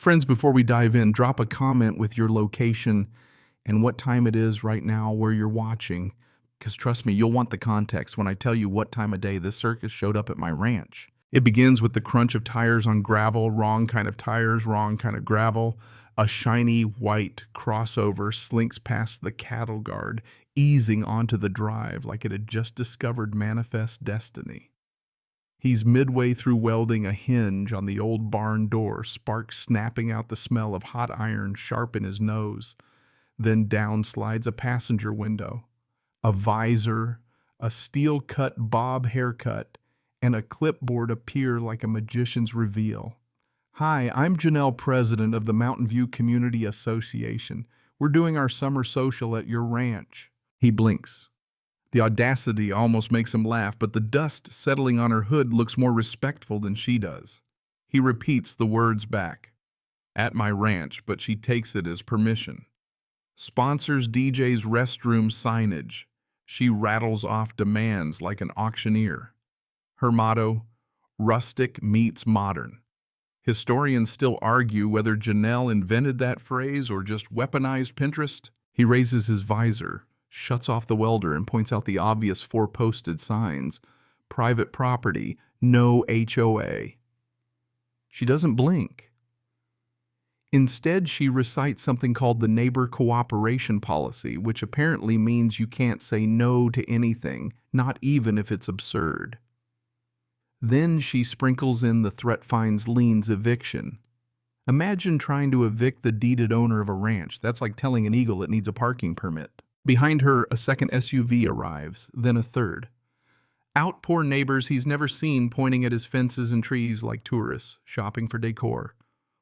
Friends, before we dive in, drop a comment with your location and what time it is right now where you're watching. Because trust me, you'll want the context when I tell you what time of day this circus showed up at my ranch. It begins with the crunch of tires on gravel, wrong kind of tires, wrong kind of gravel. A shiny white crossover slinks past the cattle guard, easing onto the drive like it had just discovered manifest destiny. He's midway through welding a hinge on the old barn door, sparks snapping out the smell of hot iron sharp in his nose. Then down slides a passenger window. A visor, a steel-cut bob haircut, and a clipboard appear like a magician's reveal. "Hi, I'm Janelle, president of the Mountain View Community Association. We're doing our summer social at your ranch." He blinks. The audacity almost makes him laugh, but the dust settling on her hood looks more respectful than she does. He repeats the words back. "At my ranch," but she takes it as permission. Sponsors DJ's restroom signage. She rattles off demands like an auctioneer. Her motto, rustic meets modern. Historians still argue whether Janelle invented that phrase or just weaponized Pinterest. He raises his visor, shuts off the welder, and points out the obvious four-posted signs. Private property, no HOA. She doesn't blink. Instead, she recites something called the Neighbor Cooperation Policy, which apparently means you can't say no to anything, not even if it's absurd. Then she sprinkles in the threat finds liens eviction. Imagine trying to evict the deeded owner of a ranch. That's like telling an eagle it needs a parking permit. Behind her, a second SUV arrives, then a third. Out pour neighbors he's never seen, pointing at his fences and trees like tourists, shopping for decor.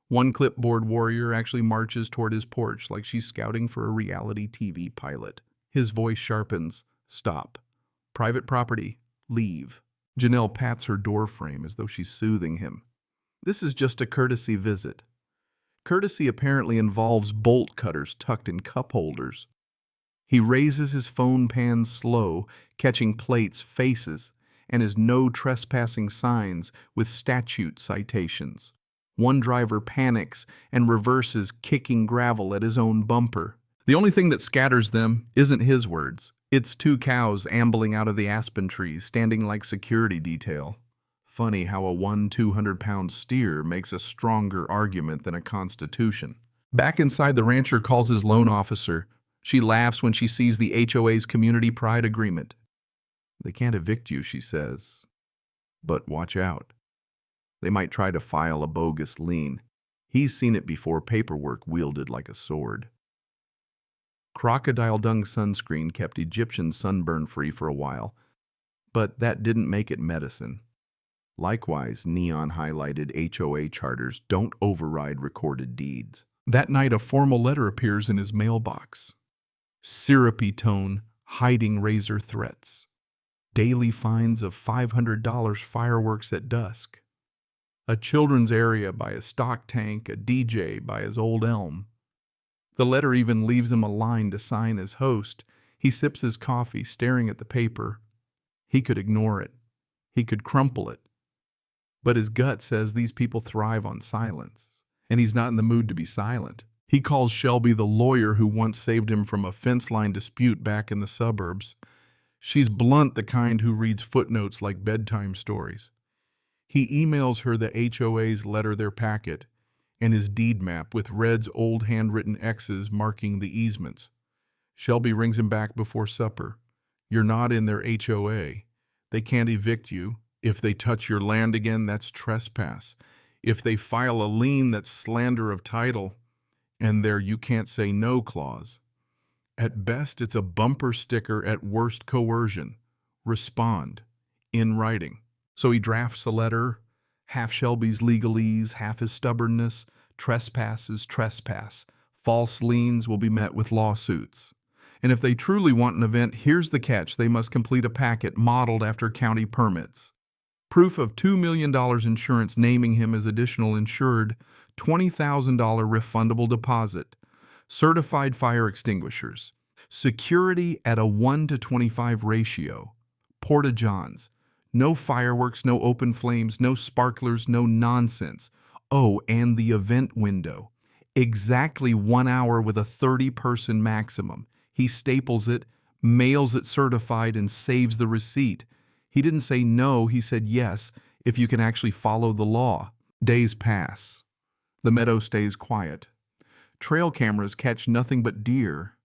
One clipboard warrior actually marches toward his porch like she's scouting for a reality TV pilot. His voice sharpens. "Stop. Private property. Leave." Janelle pats her door frame as though she's soothing him. This is just a courtesy visit. Courtesy apparently involves bolt cutters tucked in cup holders. He raises his phone pan slow, catching plates, faces, and his no trespassing signs with statute citations. One driver panics and reverses, kicking gravel at his own bumper. The only thing that scatters them isn't his words. It's two cows ambling out of the aspen trees, standing like security detail. Funny how a 200-pound steer makes a stronger argument than a constitution. Back inside, the rancher calls his loan officer. She laughs when she sees the HOA's community pride agreement. "They can't evict you," she says. "But watch out. They might try to file a bogus lien." He's seen it before, paperwork wielded like a sword. Crocodile dung sunscreen kept Egyptian sunburn free for a while, but that didn't make it medicine. Likewise, neon-highlighted HOA charters don't override recorded deeds. That night, a formal letter appears in his mailbox. Syrupy tone, hiding razor threats. Daily fines of $500 fireworks at dusk. A children's area by a stock tank, a DJ by his old elm. The letter even leaves him a line to sign as host. He sips his coffee, staring at the paper. He could ignore it. He could crumple it. But his gut says these people thrive on silence, and he's not in the mood to be silent. He calls Shelby, the lawyer who once saved him from a fence line dispute back in the suburbs. She's blunt, the kind who reads footnotes like bedtime stories. He emails her the HOA's letter their packet and his deed map with Red's old handwritten X's marking the easements. Shelby rings him back before supper. "You're not in their HOA. They can't evict you. If they touch your land again, that's trespass. If they file a lien, that's slander of title. And their you can't say no clause. At best, it's a bumper sticker, at worst coercion. Respond. In writing." So he drafts a letter, half Shelby's legalese, half his stubbornness. Trespass is trespass. False liens will be met with lawsuits. And if they truly want an event, here's the catch: they must complete a packet modeled after county permits. Proof of $2 million insurance naming him as additional insured, $20,000 refundable deposit, certified fire extinguishers, security at a 1:25 ratio, porta-johns, no fireworks, no open flames, no sparklers, no nonsense. Oh, and the event window. Exactly 1 hour with a 30-person maximum. He staples it, mails it certified, and saves the receipt. He didn't say no, he said yes, if you can actually follow the law. Days pass. The meadow stays quiet. Trail cameras catch nothing but deer.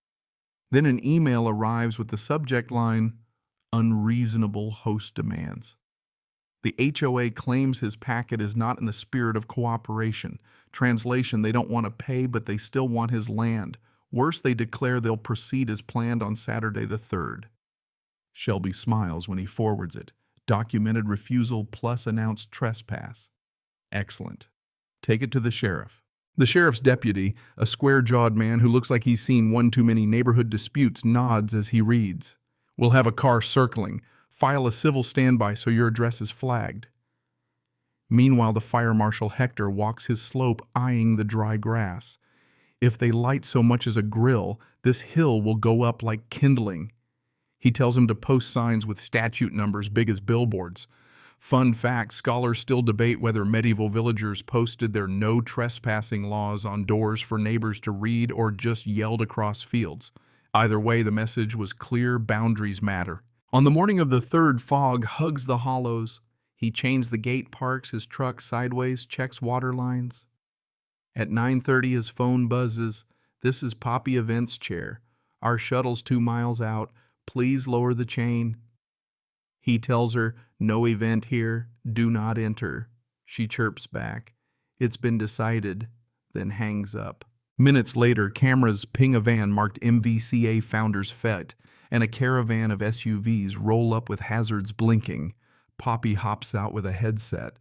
Then an email arrives with the subject line, "Unreasonable host demands." The HOA claims his packet is not in the spirit of cooperation. Translation, they don't want to pay, but they still want his land. Worse, they declare they'll proceed as planned on Saturday the 3rd. Shelby smiles when he forwards it. Documented refusal plus announced trespass. Excellent. Take it to the sheriff. The sheriff's deputy, a square-jawed man who looks like he's seen one too many neighborhood disputes, nods as he reads. We'll have a car circling. File a civil standby so your address is flagged. Meanwhile, the fire marshal Hector walks his slope, eyeing the dry grass. If they light so much as a grill, this hill will go up like kindling. He tells him to post signs with statute numbers big as billboards. Fun fact, scholars still debate whether medieval villagers posted their no trespassing laws on doors for neighbors to read or just yelled across fields. Either way, the message was clear: boundaries matter. On the morning of the 3rd, fog hugs the hollows. He chains the gate, parks his truck sideways, checks water lines. At 9:30, his phone buzzes. This is Poppy Events Chair. Our shuttle's 2 miles out. Please lower the chain. He tells her, no event here, do not enter. She chirps back, it's been decided, then hangs up. Minutes later, cameras ping a van marked MVCA Founders Fete, and a caravan of SUVs roll up with hazards blinking. Poppy hops out with a headset.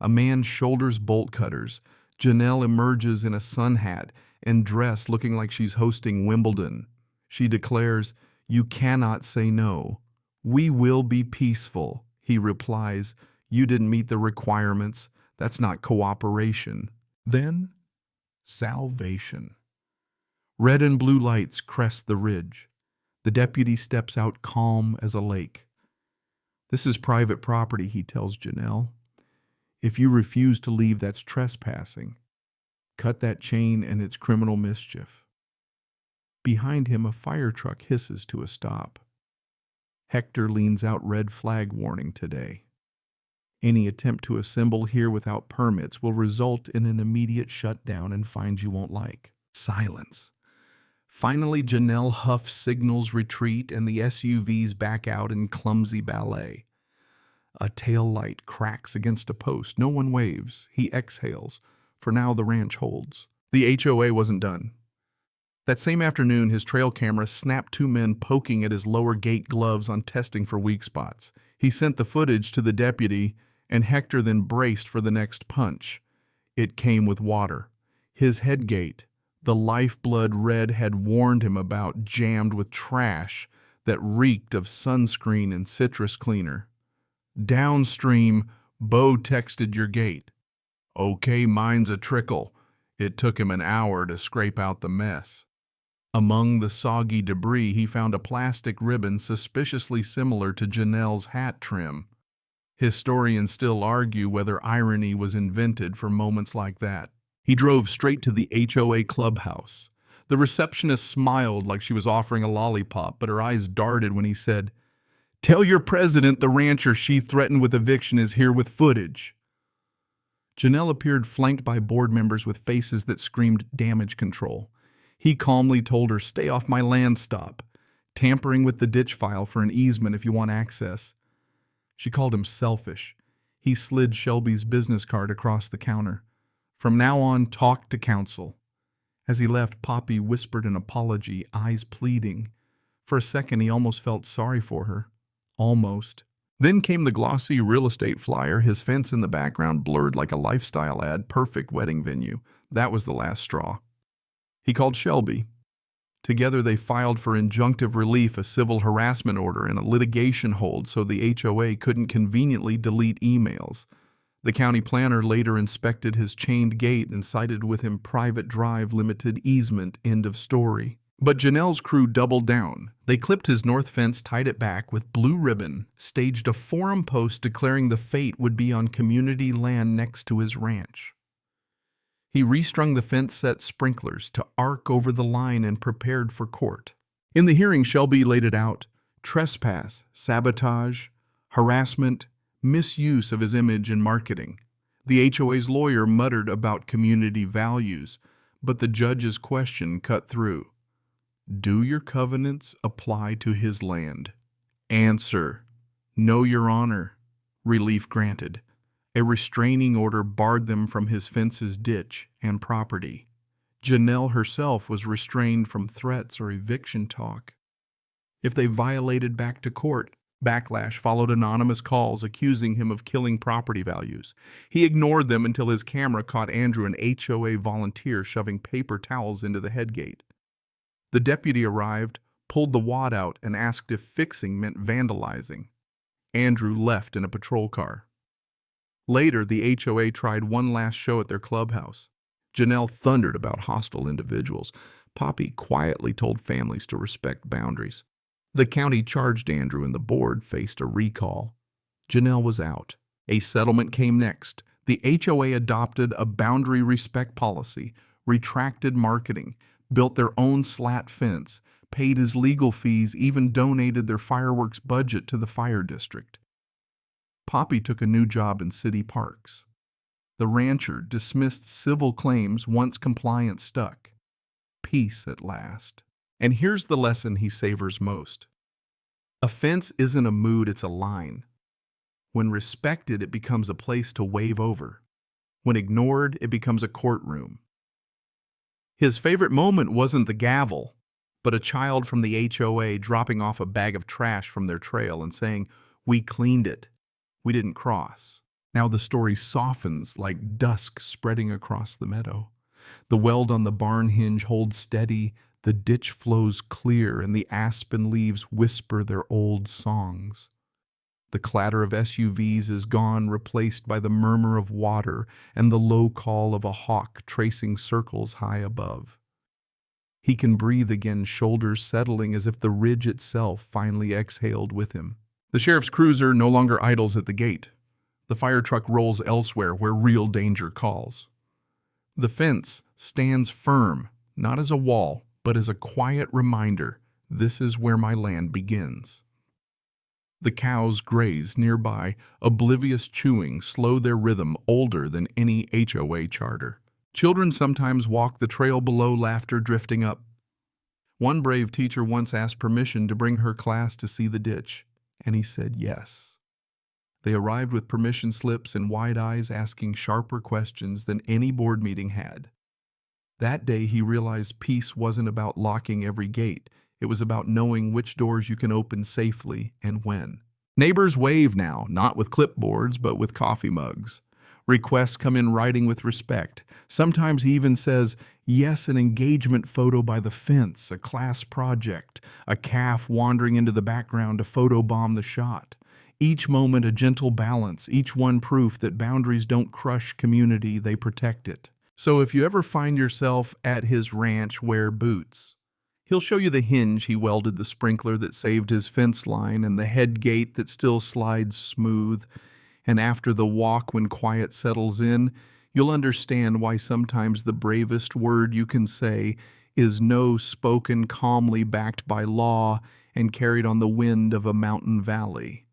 A man shoulders bolt cutters. Janelle emerges in a sun hat and dress looking like she's hosting Wimbledon. She declares, "You cannot say no." "We will be peaceful," he replies. "You didn't meet the requirements. That's not cooperation." Then, salvation. Red and blue lights crest the ridge. The deputy steps out calm as a lake. "This is private property," he tells Janelle. "If you refuse to leave, that's trespassing. Cut that chain and it's criminal mischief." Behind him, a fire truck hisses to a stop. Hector leans out, red flag warning today. Any attempt to assemble here without permits will result in an immediate shutdown and fines you won't like. Silence. Finally, Janelle huffs signals retreat and the SUVs back out in clumsy ballet. A tail light cracks against a post. No one waves. He exhales. For now, the ranch holds. The HOA wasn't done. That same afternoon, his trail camera snapped 2 men poking at his lower gate gloves on testing for weak spots. He sent the footage to the deputy, and Hector then braced for the next punch. It came with water. His head gate, the lifeblood Red had warned him about, jammed with trash that reeked of sunscreen and citrus cleaner. Downstream, Bo texted your gate. "Okay, mine's a trickle." It took him an hour to scrape out the mess. Among the soggy debris, he found a plastic ribbon suspiciously similar to Janelle's hat trim. Historians still argue whether irony was invented for moments like that. He drove straight to the HOA clubhouse. The receptionist smiled like she was offering a lollipop, but her eyes darted when he said, "Tell your president the rancher she threatened with eviction is here with footage." Janelle appeared flanked by board members with faces that screamed damage control. He calmly told her, "Stay off my land, stop. Tampering with the ditch file for an easement if you want access." She called him selfish. He slid Shelby's business card across the counter. "From now on, talk to counsel." As he left, Poppy whispered an apology, eyes pleading. For a second, he almost felt sorry for her. Almost. Then came the glossy real estate flyer, his fence in the background blurred like a lifestyle ad, perfect wedding venue. That was the last straw. He called Shelby. Together they filed for injunctive relief, a civil harassment order, and a litigation hold so the HOA couldn't conveniently delete emails. The county planner later inspected his chained gate and sided with him private drive, limited easement, end of story. But Janelle's crew doubled down. They clipped his north fence, tied it back with blue ribbon, staged a forum post declaring the fate would be on community land next to his ranch. He restrung the fence-set sprinklers to arc over the line and prepared for court. In the hearing, Shelby laid it out: trespass, sabotage, harassment, misuse of his image and marketing. The HOA's lawyer muttered about community values, but the judge's question cut through. Do your covenants apply to his land? Answer: no, Your Honor. Relief granted. A restraining order barred them from his fence's ditch and property. Janelle herself was restrained from threats or eviction talk. If they violated back to court, backlash followed. Anonymous calls accusing him of killing property values. He ignored them until his camera caught Andrew, an HOA volunteer, shoving paper towels into the head gate. The deputy arrived, pulled the wad out, and asked if fixing meant vandalizing. Andrew left in a patrol car. Later, the HOA tried one last show at their clubhouse. Janelle thundered about hostile individuals. Poppy quietly told families to respect boundaries. The county charged Andrew, and the board faced a recall. Janelle was out. A settlement came next. The HOA adopted a boundary respect policy, retracted marketing, built their own slat fence, paid his legal fees, even donated their fireworks budget to the fire district. Poppy took a new job in city parks. The rancher dismissed civil claims once compliance stuck. Peace at last. And here's the lesson he savors most. A fence isn't a mood, it's a line. When respected, it becomes a place to wave over. When ignored, it becomes a courtroom. His favorite moment wasn't the gavel, but a child from the HOA dropping off a bag of trash from their trail and saying, "We cleaned it. We didn't cross." Now the story softens like dusk spreading across the meadow. The weld on the barn hinge holds steady, the ditch flows clear, and the aspen leaves whisper their old songs. The clatter of SUVs is gone, replaced by the murmur of water and the low call of a hawk tracing circles high above. He can breathe again, shoulders settling as if the ridge itself finally exhaled with him. The sheriff's cruiser no longer idles at the gate. The fire truck rolls elsewhere where real danger calls. The fence stands firm, not as a wall, but as a quiet reminder, this is where my land begins. The cows graze nearby, oblivious chewing, slow their rhythm, older than any HOA charter. Children sometimes walk the trail below, laughter drifting up. One brave teacher once asked permission to bring her class to see the ditch, and he said yes. They arrived with permission slips and wide eyes, asking sharper questions than any board meeting had. That day he realized peace wasn't about locking every gate. It was about knowing which doors you can open safely and when. Neighbors wave now, not with clipboards, but with coffee mugs. Requests come in writing with respect. Sometimes he even says, yes, an engagement photo by the fence, a class project, a calf wandering into the background to photobomb the shot. Each moment a gentle balance, each one proof that boundaries don't crush community, they protect it. So if you ever find yourself at his ranch, wear boots. He'll show you the hinge he welded, the sprinkler that saved his fence line, and the head gate that still slides smooth. And after the walk, when quiet settles in, you'll understand why sometimes the bravest word you can say is no, spoken calmly, backed by law and carried on the wind of a mountain valley.